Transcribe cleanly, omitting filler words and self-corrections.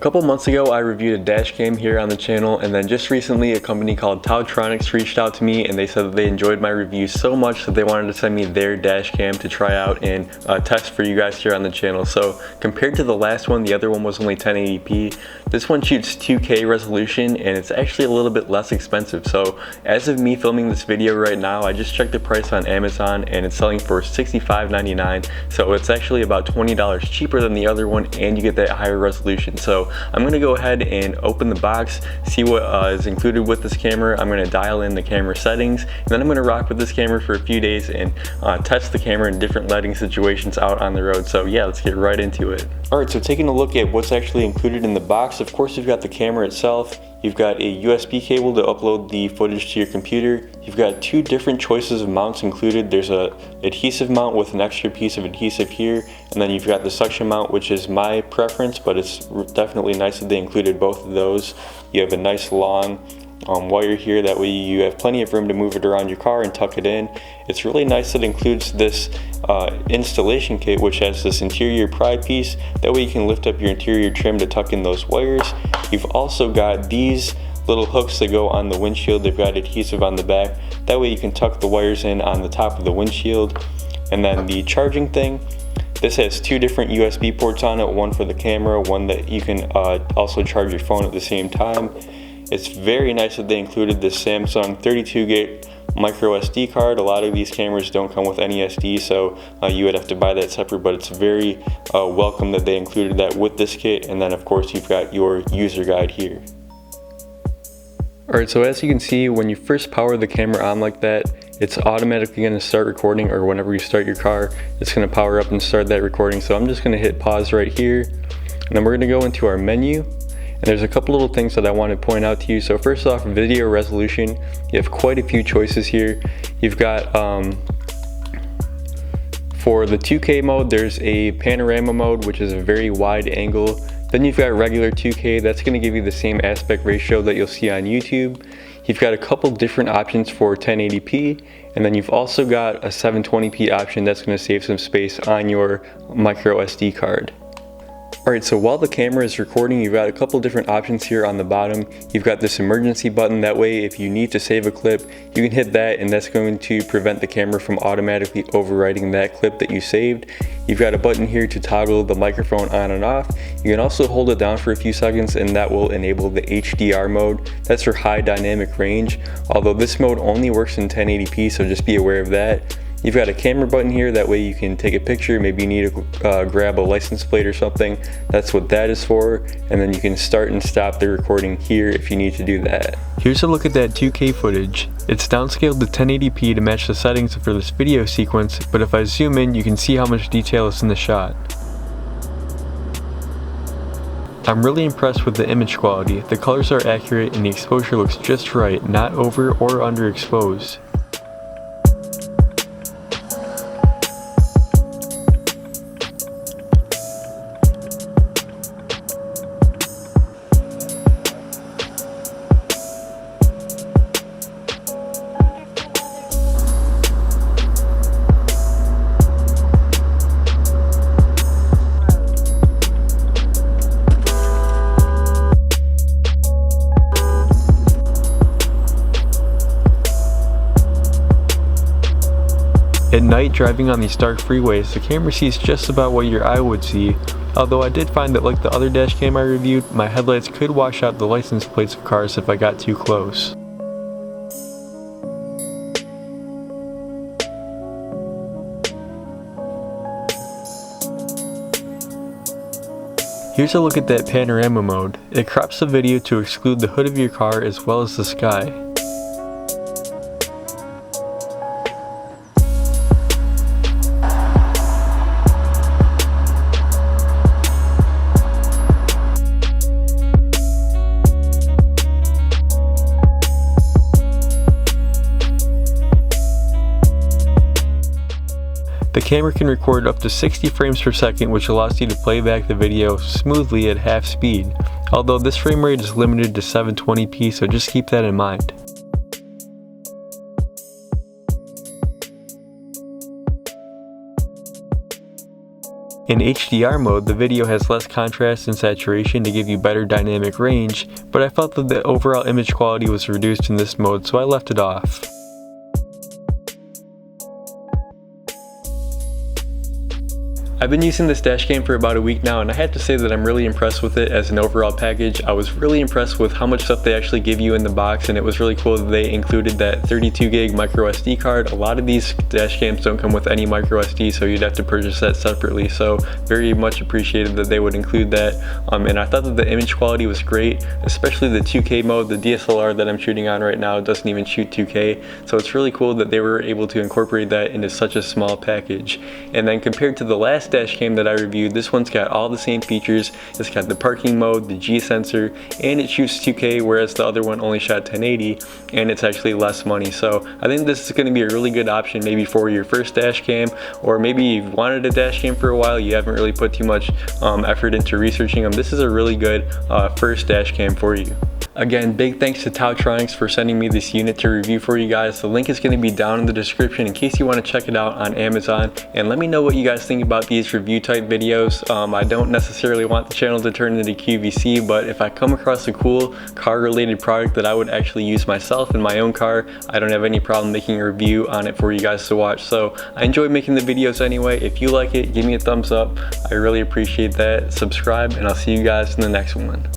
couple months ago, I reviewed a dash cam here on the channel, and then just recently a company called Tautronics reached out to me and they said that they enjoyed my review so much that they wanted to send me their dash cam to try out and test for you guys here on the channel. So compared to the last one, the other one was only 1080p. This one shoots 2K resolution and it's actually a little bit less expensive. So as of me filming this video right now, I just checked the price on Amazon and it's selling for $65.99. So it's actually about $20 cheaper than the other one, and you get that higher resolution. So I'm going to go ahead and open the box, see what is included with this camera. I'm going to dial in the camera settings, and then I'm going to rock with this camera for a few days and test the camera in different lighting situations out on the road. So yeah, let's get right into it. Alright, so taking a look at what's actually included in the box, of course you've got the camera itself, you've got a USB cable to upload the footage to your computer, you've got two different choices of mounts included. There's a adhesive mount with an extra piece of adhesive here, and then you've got the suction mount, which is my preference, but it's definitely nice that they included both of those. You have a nice long wire here, that way you have plenty of room to move it around your car and tuck it in. It's really nice that it includes this installation kit, which has this interior pry piece, that way you can lift up your interior trim to tuck in those wires. You've also got these little hooks that go on the windshield. They've got adhesive on the back, that way you can tuck the wires in on the top of the windshield. And then the charging thing, this has two different USB ports on it, one for the camera, one that you can also charge your phone at the same time. It's very nice that they included this Samsung 32 gig micro SD card. A lot of these cameras don't come with any SD, so you would have to buy that separate, but it's very welcome that they included that with this kit. And then of course you've got your user guide here. Alright, so as you can see, when you first power the camera on like that, it's automatically going to start recording, or whenever you start your car, it's going to power up and start that recording. So I'm just going to hit pause right here, and then we're going to go into our menu. And there's a couple little things that I want to point out to you. So first off, video resolution. You have quite a few choices here. You've got, for the 2K mode, there's a panorama mode, which is a very wide angle. Then you've got regular 2K, that's going to give you the same aspect ratio that you'll see on YouTube. You've got a couple different options for 1080p, and then you've also got a 720p option that's going to save some space on your micro SD card. Alright, so while the camera is recording, you've got a couple different options here on the bottom. You've got this emergency button, that way if you need to save a clip, you can hit that and that's going to prevent the camera from automatically overwriting that clip that you saved. You've got a button here to toggle the microphone on and off. You can also hold it down for a few seconds and that will enable the HDR mode. That's for high dynamic range, although this mode only works in 1080p, so just be aware of that. You've got a camera button here, that way you can take a picture, maybe you need to grab a license plate or something. That's what that is for, and then you can start and stop the recording here if you need to do that. Here's a look at that 2K footage. It's downscaled to 1080p to match the settings for this video sequence, but if I zoom in, you can see how much detail is in the shot. I'm really impressed with the image quality. The colors are accurate and the exposure looks just right, not over or underexposed. At night, driving on these dark freeways, the camera sees just about what your eye would see, although I did find that, like the other dash cam I reviewed, my headlights could wash out the license plates of cars if I got too close. Here's a look at that panorama mode. It crops the video to exclude the hood of your car as well as the sky. The camera can record up to 60 frames per second, which allows you to play back the video smoothly at half speed, although this frame rate is limited to 720p, so just keep that in mind. In HDR mode, the video has less contrast and saturation to give you better dynamic range, but I felt that the overall image quality was reduced in this mode, so I left it off. I've been using this dash cam for about a week now, and I have to say that I'm really impressed with it as an overall package. I was really impressed with how much stuff they actually give you in the box, and it was really cool that they included that 32 gig micro SD card. A lot of these dash cams don't come with any micro SD, so you'd have to purchase that separately, so very much appreciated that they would include that. And I thought that the image quality was great, especially the 2K mode. The DSLR that I'm shooting on right now doesn't even shoot 2K, so it's really cool that they were able to incorporate that into such a small package. And then compared to the last dash cam that I reviewed, this one's got all the same features. It's got the parking mode, the G sensor, and it shoots 2K, whereas the other one only shot 1080, and it's actually less money. So I think this is going to be a really good option maybe for your first dash cam, or maybe you've wanted a dash cam for a while, you haven't really put too much effort into researching them. This is a really good first dash cam for you. Again, big thanks to Tautronics for sending me this unit to review for you guys. The link is going to be down in the description in case you want to check it out on Amazon. And let me know what you guys think about these review type videos. I don't necessarily want the channel to turn into QVC, but if I come across a cool car related product that I would actually use myself in my own car, I don't have any problem making a review on it for you guys to watch. So I enjoy making the videos anyway. If you like it, give me a thumbs up. I really appreciate that. Subscribe, and I'll see you guys in the next one.